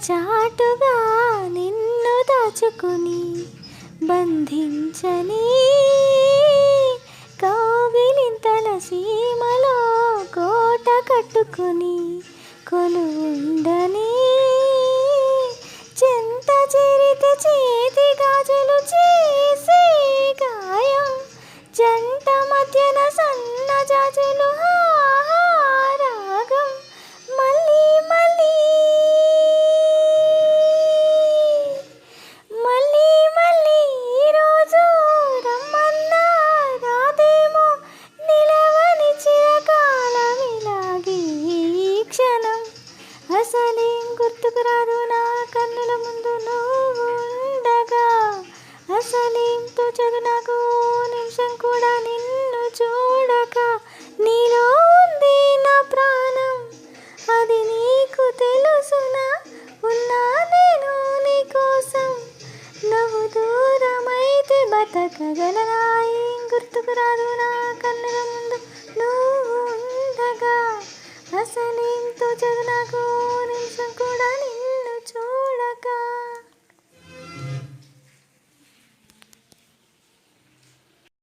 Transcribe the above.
చాటుగా నిన్ను దాచుకొని బంధించని కౌగిలింతల సీమలో కోట కట్టుకొని కొలువుండని చెంత చేరితే చేతి గాజులు చేసే గాయం జంట మధ్యన సన్న జాజులు రాగం మళ్ళీ మళ్ళీ మళ్ళీ మళ్ళీ ఈరోజు రమ్మన్నా రాదేమో నిలవని చిరకాలం ఇలాగే ఈ క్షణం అసలేం గుర్తుకు రాదు నా కన్నుల ముందు నువ్వు ఉండగా అసలేం తోచదు నాకు నిమిషం కూడా నిన్ను చూడక నీలో ఉంది నా ప్రాణం అది నీకు తెలుసునా ఉన్నా నేను నీ కోసం నువ్వు దూరమైతే బతకగలనా ఏం గుర్తుకు రాదు నా కన్నుల ముందు నువ్వు ఉండగా అసలేం తోచదు నాకు